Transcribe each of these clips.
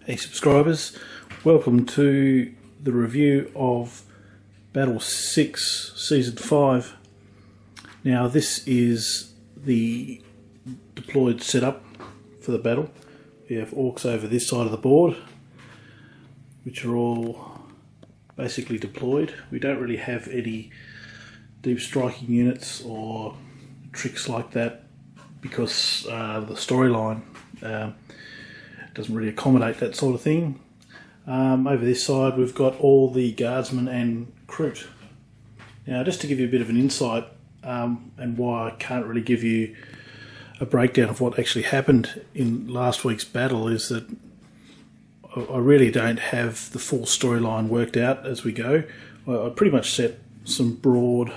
Hey subscribers, welcome to the review of Battle 6 Season 5. Now this is the deployed setup for the battle. We have orcs over this side of the board, which are all basically deployed. We don't really have any deep striking units or tricks like that because the storyline doesn't really accommodate that sort of thing. Over this side we've got all the guardsmen and Kroot. Now just to give you a bit of an insight and why I can't really give you a breakdown of what actually happened in last week's battle is that I really don't have the full storyline worked out as we go. I pretty much set some broad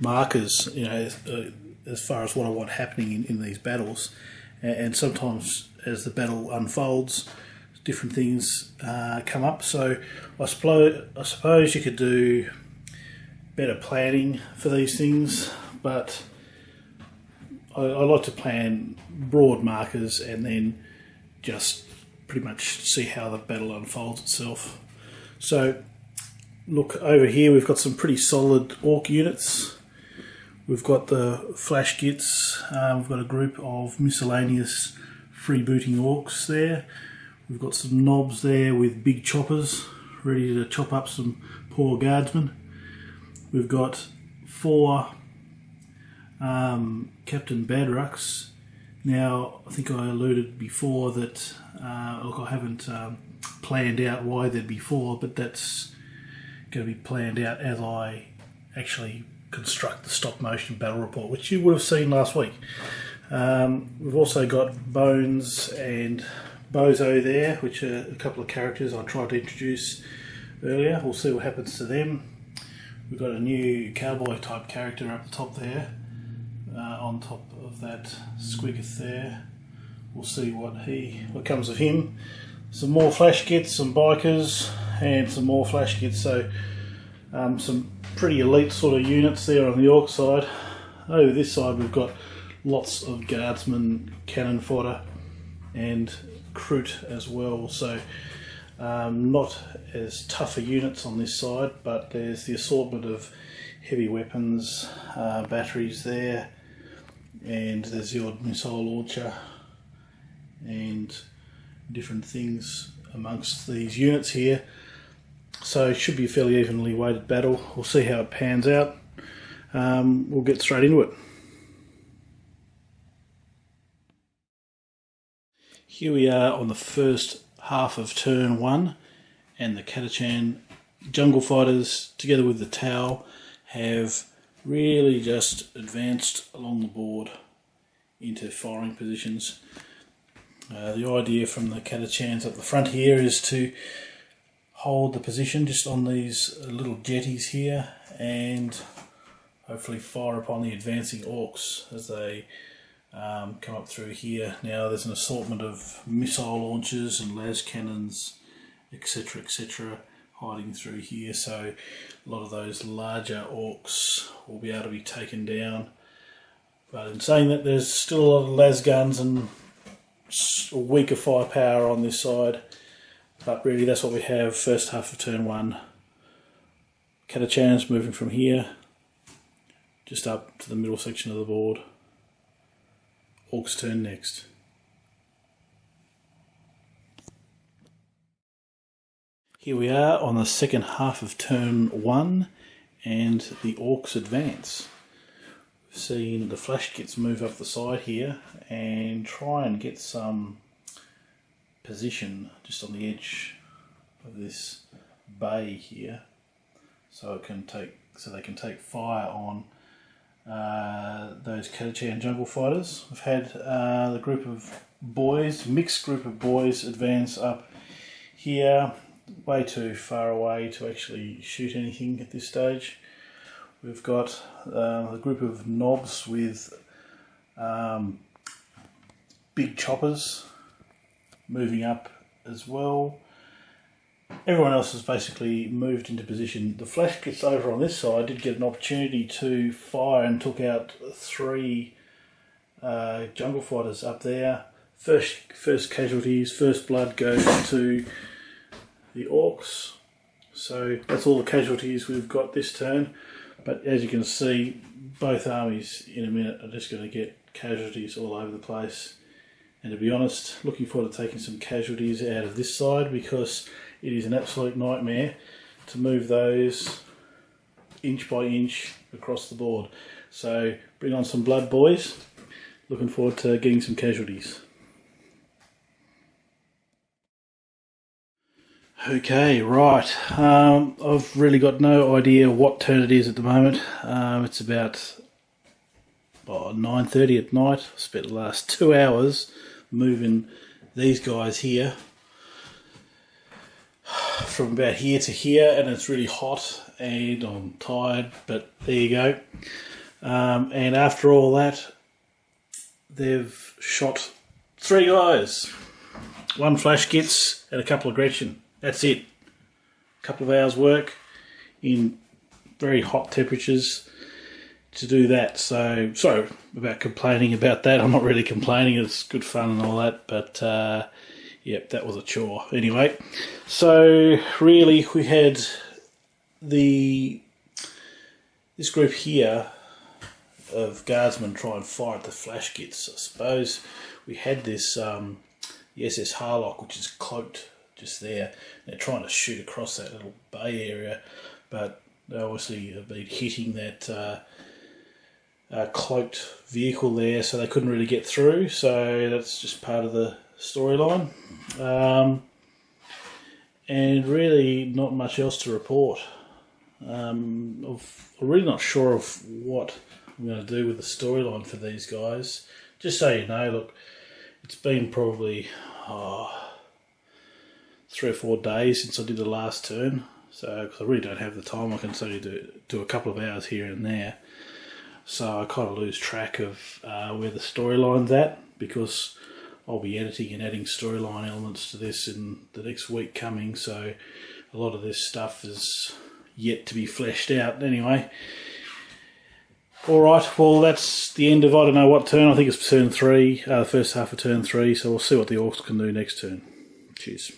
markers, as far as what I want happening in these battles, and sometimes as the battle unfolds, different things come up. So I suppose you could do better planning for these things, but I like to plan broad markers and then just pretty much see how the battle unfolds itself. So look, over here we've got some pretty solid orc units. We've got the flash gits, we've got a group of miscellaneous freebooting orcs there. We've got some knobs there with big choppers ready to chop up some poor guardsmen. We've got 4 Captain Badrucks. Now I think I alluded before that look, I haven't planned out why there'd be 4, but that's going to be planned out as I actually construct the stop motion battle report, which you would have seen last week. We've also got Bones and Bozo there, which are a couple of characters I tried to introduce earlier. We'll see what happens to them. We've got a new cowboy type character up the top there, on top of that Squiggith there. We'll see what comes of him. Some more flash kits, some bikers, and some more flash kits. So some pretty elite sort of units there on the orc side. Over this side we've got lots of guardsmen, cannon fodder, and Kroot as well. So not as tough a units on this side, but there's the assortment of heavy weapons, batteries there, and there's the odd missile launcher and different things amongst these units here. So it should be a fairly evenly weighted battle. We'll see how it pans out. We'll get straight into it. Here we are on the first half of turn 1, and the Catachan jungle fighters together with the Tau have really just advanced along the board into firing positions. The idea from the Catachans up the front here is to hold the position just on these little jetties here and hopefully fire upon the advancing orcs as they come up through here. Now there's an assortment of missile launchers and las cannons, etc, hiding through here, so a lot of those larger orcs will be able to be taken down. But in saying that, there's still a lot of las guns and weaker firepower on this side, but really that's what we have first half of turn 1. Catachans moving from here just up to the middle section of the board. Orcs turn next. Here we are on the second half of turn 1, and the orcs advance. We've seen the flash kits move up the side here and try and get some position just on the edge of this bay here, so they can take fire on those Catachan jungle fighters. We've had the group of boys, mixed group of boys, advance up here, way too far away to actually shoot anything at this stage. We've got a group of knobs with big choppers moving up as well. Everyone else has basically moved into position. The flash kits over on this side did get an opportunity to fire and took out 3 jungle fighters up there. first casualties, first blood goes to the orcs. So that's all the casualties we've got this turn. But as you can see, both armies in a minute are just going to get casualties all over the place. And to be honest, looking forward to taking some casualties out of this side, because it is an absolute nightmare to move those inch by inch across the board. So bring on some blood, boys. Looking forward to getting some casualties. Okay, right. I've really got no idea what turn it is at the moment. It's about 9:30 at night. I spent the last 2 hours moving these guys here from about here to here, and it's really hot and I'm tired, but there you go. And after all that, they've shot 3 guys, 1 flash gits and a couple of Gretchen. That's it. A couple of hours work in very hot temperatures to do that. So sorry about complaining about that. I'm not really complaining. It's good fun and all that, but yep, that was a chore. Anyway, so really we had this group here of guardsmen try and fire at the flash gits. I suppose we had this the SS Harlock, which is cloaked just there. They're trying to shoot across that little bay area, but they obviously have been hitting that cloaked vehicle there, so they couldn't really get through. So that's just part of the storyline, and really not much else to report. I'm really not sure of what I'm going to do with the storyline for these guys. Just so you know, look, it's been probably 3 or 4 days since I did the last turn, so because I really don't have the time, I can only do a couple of hours here and there, so I kind of lose track of where the storyline's at, because I'll be editing and adding storyline elements to this in the next week coming, so a lot of this stuff is yet to be fleshed out. Anyway, alright, well that's the end of, I don't know what turn, I think it's turn 3, the first half of turn 3, so we'll see what the orcs can do next turn. Cheers.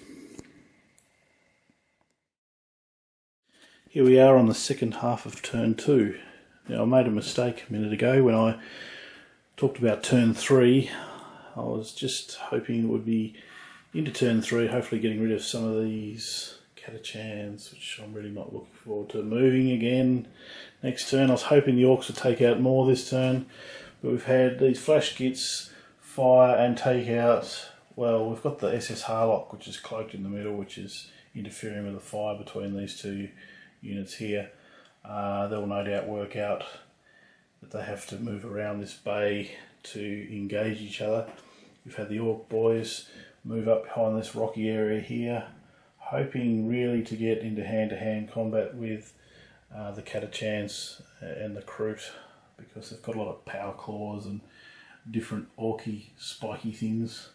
Here we are on the second half of turn 2. Now I made a mistake a minute ago when I talked about turn 3. I was just hoping it would be into turn 3, hopefully getting rid of some of these Catachans, which I'm really not looking forward to moving again next turn. I was hoping the orcs would take out more this turn, but we've had these flash gits fire and take out, well, we've got the SS Harlock, which is cloaked in the middle, which is interfering with the fire between these two units here. They'll no doubt work out that they have to move around this bay to engage each other. We've had the orc boys move up behind this rocky area here, hoping really to get into hand-to-hand combat with the Catachans and the Kroot, because they've got a lot of power claws and different orky spiky things.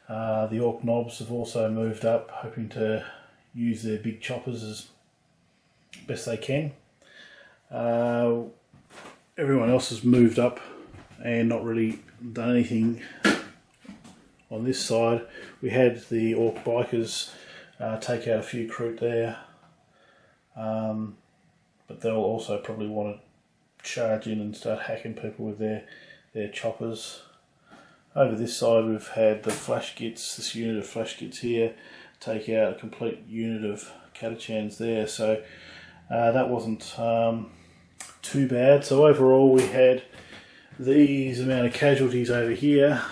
The orc knobs have also moved up, hoping to use their big choppers as best they can. Everyone else has moved up and not really done anything on this side. We had the orc bikers take out a few Kroot there, but they'll also probably want to charge in and start hacking people with their choppers. Over this side we've had the flash gits, this unit of flash gits here, take out a complete unit of Catachans there, so that wasn't too bad. So overall we had these amount of casualties over here,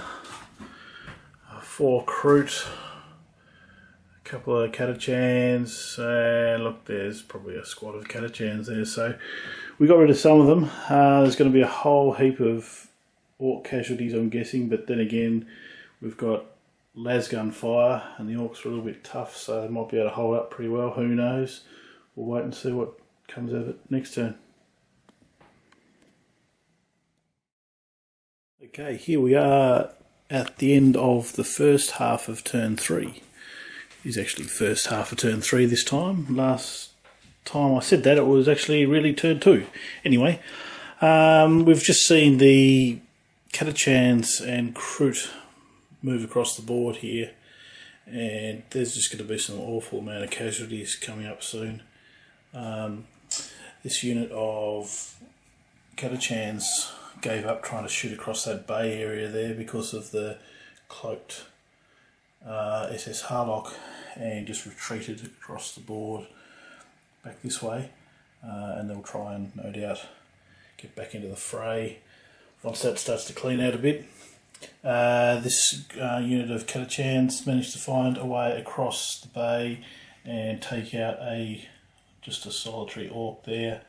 4 Kroot, a couple of Catachans, and look, there's probably a squad of Catachans there, so we got rid of some of them. There's going to be a whole heap of orc casualties, I'm guessing, but then again we've got lasgun fire and the orcs are a little bit tough, so they might be able to hold up pretty well, who knows. We'll wait and see what comes of it next turn. Okay, here we are at the end of the first half of turn 3. It's actually first half of turn 3 this time. Last time I said that it was actually really turn 2. Anyway, we've just seen the Catachans and Kroot move across the board here, and there's just going to be some awful amount of casualties coming up soon. This unit of Catachans gave up trying to shoot across that bay area there because of the cloaked SS Harlock, and just retreated across the board back this way, and they'll try and no doubt get back into the fray once that starts to clean out a bit. This unit of Catachans managed to find a way across the bay and take out just a solitary orc there.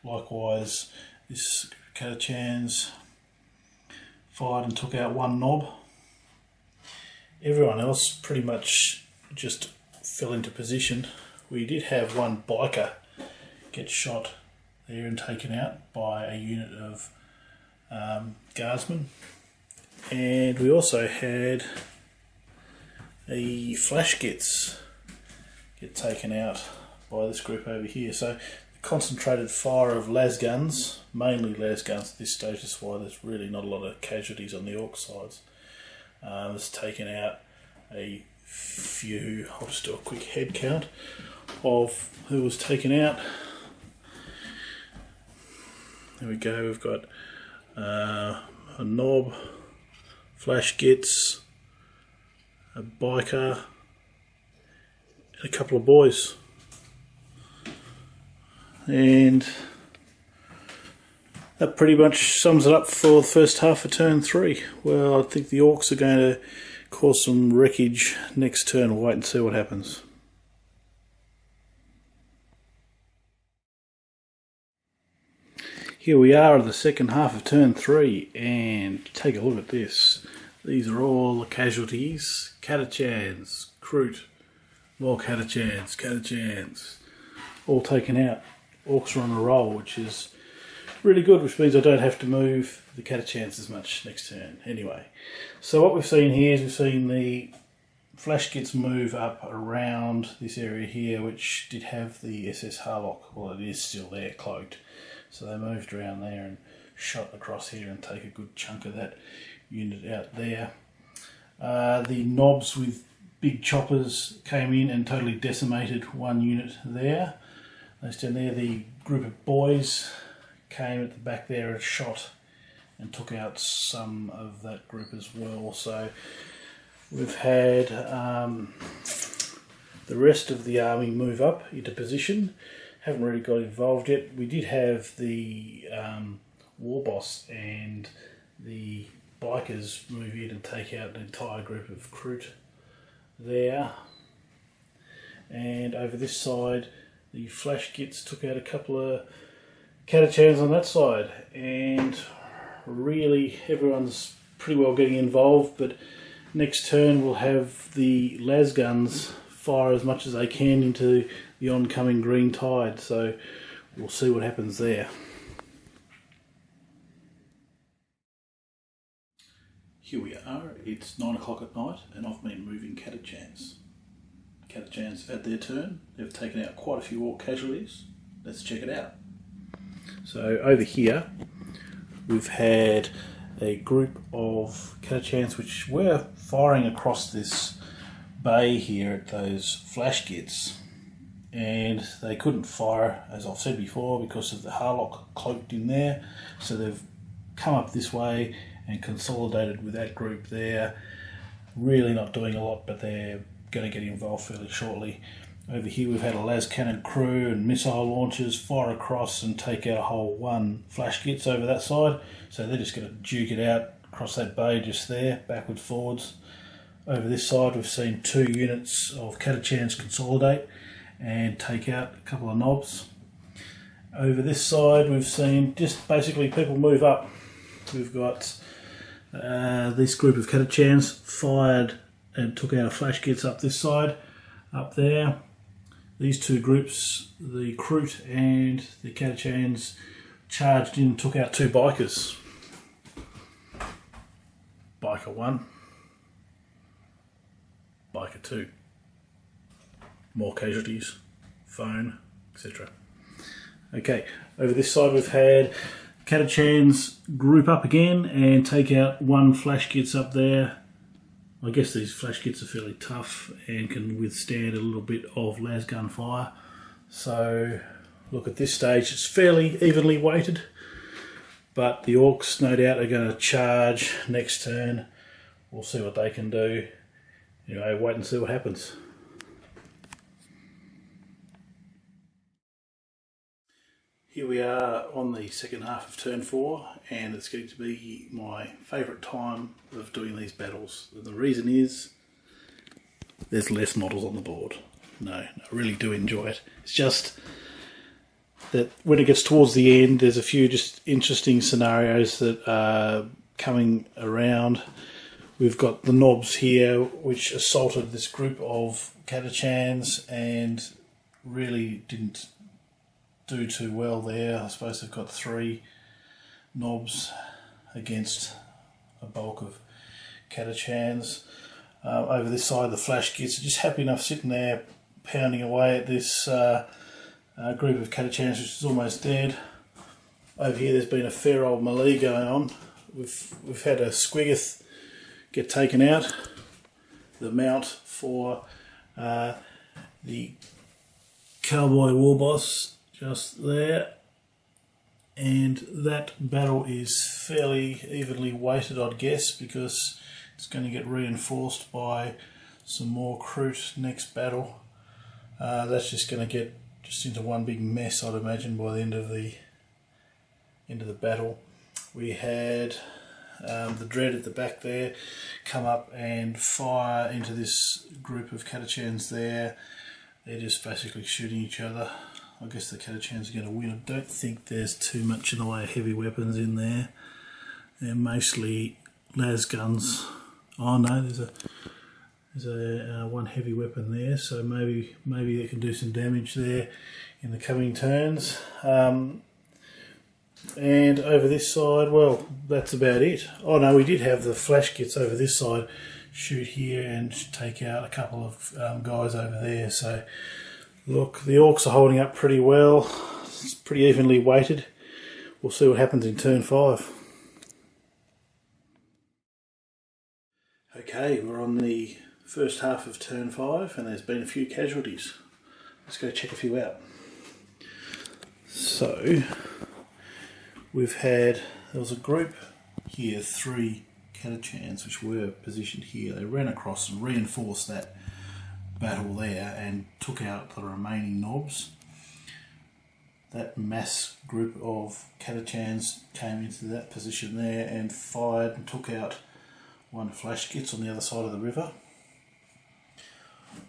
Likewise, this Catachans fired and took out one knob. Everyone else pretty much just fell into position. We did have one biker get shot there and taken out by a unit of guardsmen, and we also had a flash get taken out by this group over here. So the concentrated fire of las guns, mainly las guns at this stage, is why there's really not a lot of casualties on the orc sides. It's taken out a few. I'll just do a quick head count of who was taken out. There we go, we've got a knob, flash gets, a biker, and a couple of boys. And that pretty much sums it up for the first half of turn 3. Well, I think the orcs are going to cause some wreckage next turn. We'll wait and see what happens. Here we are at the second half of turn 3, and take a look at this. These are all the casualties. Catachans, Kroot, more Catachans, all taken out. Orcs are on a roll, which is really good, which means I don't have to move the Catachans as much next turn. Anyway, so what we've seen here is we've seen the flash gets move up around this area here, which did have the SS Harlock. Well, it is still there, cloaked. So they moved around there and shot across here and take a good chunk of that unit out there. The knobs with big choppers came in and totally decimated one unit there. Those down there, the group of boys came at the back there and shot and took out some of that group as well. So we've had the rest of the army move up into position. Haven't really got involved yet. We did have the war boss and the bikers move in and take out an entire group of Kroot there. And over this side, the flash gits took out a couple of Catachans on that side, and really everyone's pretty well getting involved. But next turn we'll have the las guns fire as much as they can into the oncoming green tide, so we'll see what happens there. Here we are, it's 9 o'clock at night, and I've been moving Catachans. Catachans have had their turn. They've taken out quite a few orc casualties. Let's check it out. So over here we've had a group of Catachans which were firing across this bay here at those flash gits, and they couldn't fire, as I've said before, because of the Harlock cloaked in there. So they've come up this way and consolidated with that group there. Really not doing a lot, but they're going to get involved fairly shortly. Over here we've had a las cannon crew and missile launchers fire across and take out a whole one flash gits over that side. So they're just going to duke it out across that bay just there, backwards, forwards. Over this side we've seen 2 units of Catachans consolidate and take out a couple of knobs. Over this side we've seen just basically people move up. We've got this group of Catachans fired and took out a flash gits up this side, up there. These 2 groups, the Kroot and the Catachans, charged in and took out 2 bikers. Biker 1, Biker 2. More casualties, phone, etc. Okay, over this side we've had Catachans group up again and take out 1 flash gits up there I guess these flash kits are fairly tough and can withstand a little bit of las gun fire. So look, at this stage it's fairly evenly weighted, but the orcs no doubt are going to charge next turn. We'll see what they can do. Anyway, wait and see what happens. Here we are on the second half of turn 4, and it's going to be my favourite time of doing these battles. And the reason is there's less models on the board. No, I really do enjoy it. It's just that when it gets towards the end, there's a few just interesting scenarios that are coming around. We've got the knobs here, which assaulted this group of Catachans and really didn't do too well there. I suppose they've got 3 knobs against a bulk of Catachans. Over this side, the flash kits are just happy enough sitting there pounding away at this group of Catachans, which is almost dead. Over here, there's been a fair old melee going on. We've had a Squiggoth get taken out, the mount for the Cowboy War Boss just there, and that battle is fairly evenly weighted, I'd guess, because it's going to get reinforced by some more Kroot next battle. That's just going to get just into one big mess, I'd imagine, by the end of the battle. We had the Dread at the back there come up and fire into this group of Catachans there. They're just basically shooting each other. I guess the Catachans are going to win. I don't think there's too much in the way of heavy weapons in there. They're mostly las guns. Oh no, there's a one heavy weapon there, so maybe they can do some damage there in the coming turns. And over this side, well, that's about it. Oh no, we did have the flash kits over this side shoot here and take out a couple of guys over there. So look, the orcs are holding up pretty well. It's pretty evenly weighted. We'll see what happens in turn 5. Okay, we're on the first half of turn 5 and there's been a few casualties. Let's go check a few out. So there was a group here, 3 Catachans, which were positioned here. They ran across and reinforced that battle there and took out the remaining knobs. That mass group of Catachans came into that position there and fired and took out one flash kits on the other side of the river.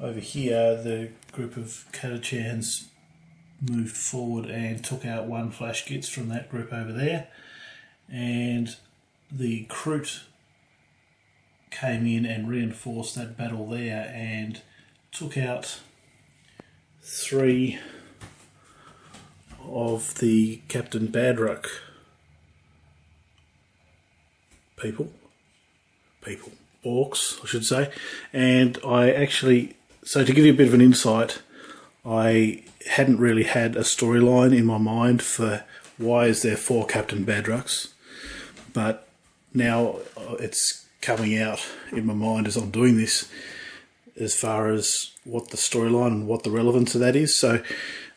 Over here, the group of Catachans moved forward and took out one flash kits from that group over there, and the Kroot came in and reinforced that battle there and took out 3 of the Captain Badruck orcs, I should say. And so to give you a bit of an insight, I hadn't really had a storyline in my mind for why is there 4 Captain Badrucks, but now it's coming out in my mind as I'm doing this, as far as what the storyline and what the relevance of that is. So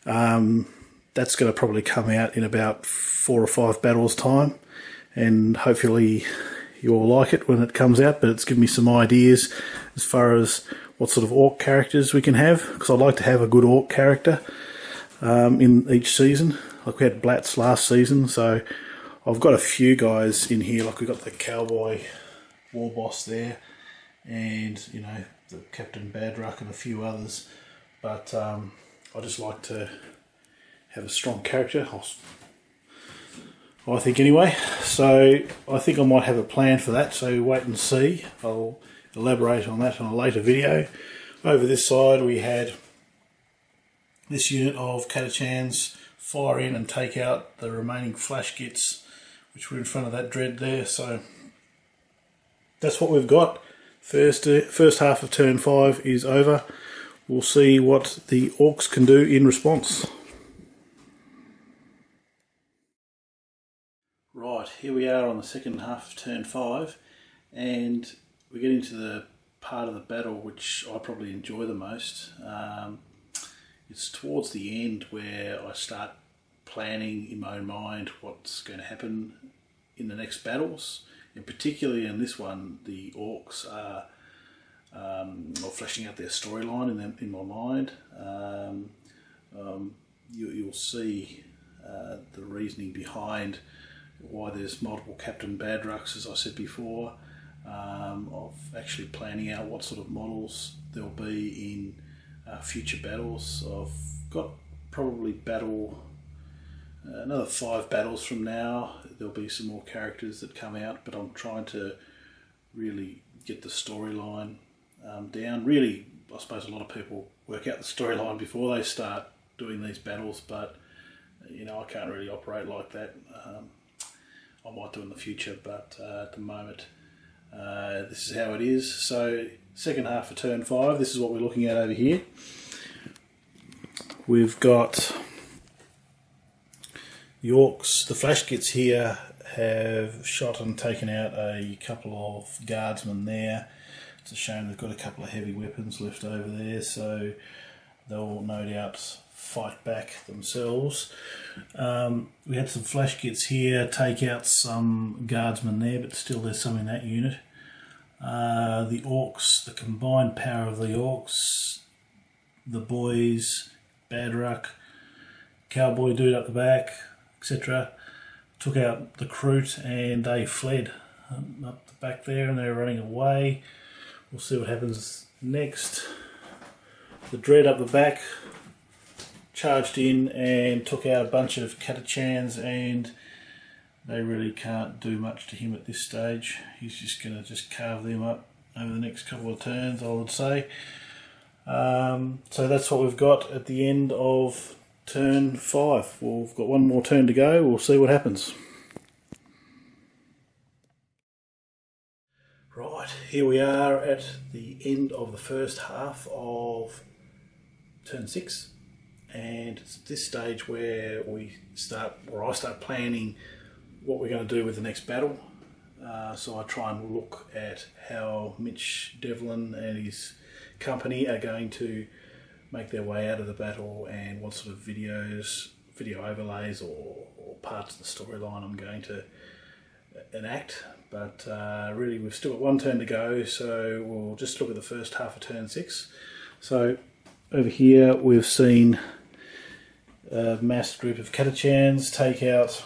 that's going to probably come out in about 4 or 5 battles time, and hopefully you all like it when it comes out. But it's given me some ideas as far as what sort of orc characters we can have, because I'd like to have a good orc character in each season. Like we had Blatz last season, so I've got a few guys in here. Like we've got the Cowboy War Boss there, and the Captain Badruck and a few others. But I just like to have a strong character, I think anyway. So I think I might have a plan for that, so wait and see. I'll elaborate on that in a later video. Over this side we had this unit of Catachans fire in and take out the remaining flash kits which were in front of that Dread there. So that's what we've got. First half of turn 5 is over. We'll see what the orcs can do in response. Right, here we are on the second half of turn 5, and we're getting to the part of the battle which I probably enjoy the most. It's towards the end where I start planning in my own mind what's going to happen in the next battles, and particularly in this one, the orcs are fleshing out their storyline in my mind. You'll see the reasoning behind why there's multiple Captain Badrucks, as I said before, of actually planning out what sort of models there'll be in future battles. I've got probably another 5 battles from now. There'll be some more characters that come out, but I'm trying to really get the storyline down. Really, I suppose a lot of people work out the storyline before they start doing these battles, but you know, I can't really operate like that. I might do in the future, but at the moment this is how it is. So second half of turn 5, this is what we're looking at over here. We've got the orcs. The flash kits here have shot and taken out a couple of guardsmen there. It's a shame they've got a couple of heavy weapons left over there, so they'll no doubt fight back themselves. We had some flash kits here take out some guardsmen there, but still there's some in that unit. The orcs, the combined power of the orcs, the boys, Badruck, cowboy dude up the back, etc., took out the Kroot and they fled up the back there and they're running away. We'll see what happens next. The Dread up the back charged in and took out a bunch of Catachans, and they really can't do much to him at this stage. He's just going to carve them up over the next couple of turns, I would say. So that's what we've got at the end of turn 5. We've got one more turn to go. We'll see what happens. Right, here we are at the end of the first half of turn 6, and it's at this stage where I start planning what we're going to do with the next battle. So I try and look at how Mitch Devlin and his company are going to make their way out of the battle, and what sort of video overlays or parts of the storyline I'm going to enact. But really, we've still got one turn to go, so we'll just look at the first half of turn 6. So over here we've seen a massed group of Catachans take out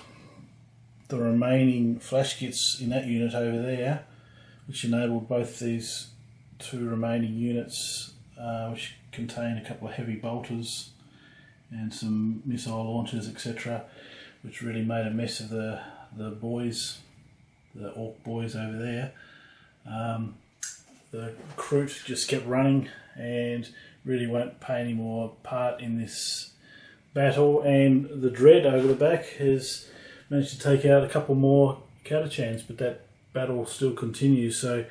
the remaining flash kits in that unit over there, which enabled both these 2 remaining units, which contain a couple of heavy bolters and some missile launchers, etc., which really made a mess of the boys, the orc boys over there. The Kroot just kept running and really won't play any more part in this battle, and the Dread over the back has managed to take out a couple more Catachans, but that battle still continues. So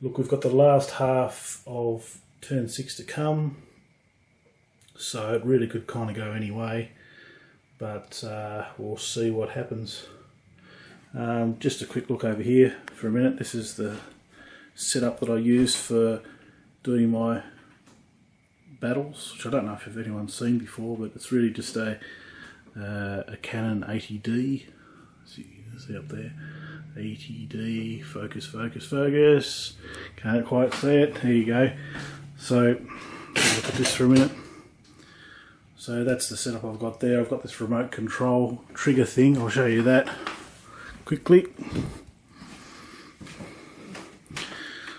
look, we've got the last half of turn 6 to come, so it really could kind of go any way, but we'll see what happens. Just a quick look over here for a minute. This is the setup that I use for doing my battles, which I don't know if anyone's seen before, but it's really just a Canon 80D. See up there, 80D, focus, can't quite see it, there you go. So look at this for a minute. So that's the setup I've got there. I've got this remote control trigger thing. I'll show you that quickly.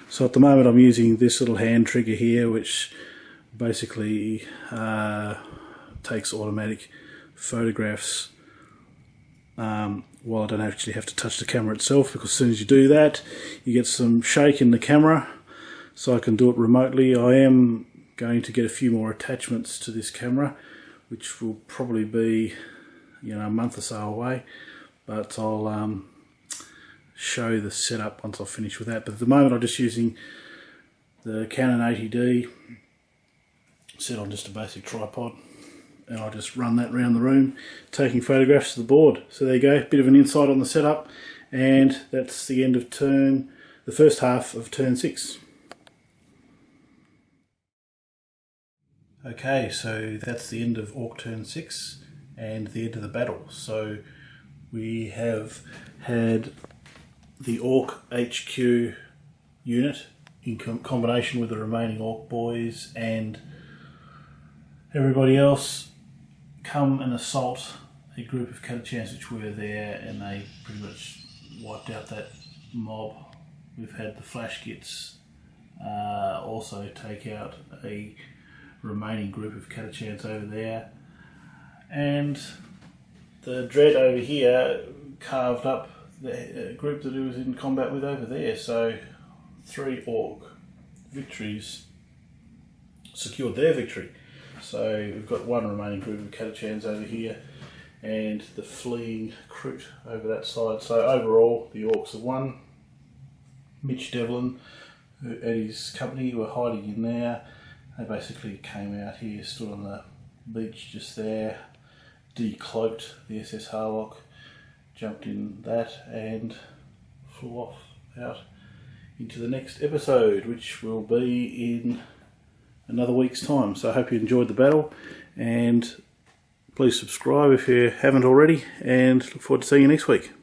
So at the moment I'm using this little hand trigger here, which basically takes automatic photographs while I don't actually have to touch the camera itself, because as soon as you do that you get some shake in the camera, so I can do it remotely. I am going to get a few more attachments to this camera, which will probably be, you know, a month or so away, but I'll show the setup once I've finished with that. But at the moment I'm just using the Canon 80D set on just a basic tripod, and I'll just run that around the room taking photographs of the board. So there you go, bit of an insight on the setup, and that's the end of the first half of turn 6. Okay, so that's the end of Orc Turn 6 and the end of the battle. So we have had the Orc HQ unit in combination with the remaining Orc boys and everybody else come and assault a group of Catachans which were there, and they pretty much wiped out that mob. We've had the Flash Gits also take out a remaining group of Catachans over there, and the Dread over here carved up the group that he was in combat with over there. So 3 Orc victories secured their victory. So we've got 1 remaining group of Catachans over here and the fleeing Kroot over that side. So overall the Orcs have won. Mitch Devlin and his company were hiding in there. They basically came out here, stood on the beach just there, decloaked the SS Harlock, jumped in that and flew off out into the next episode, which will be in another week's time. So I hope you enjoyed the battle, and please subscribe if you haven't already, and look forward to seeing you next week.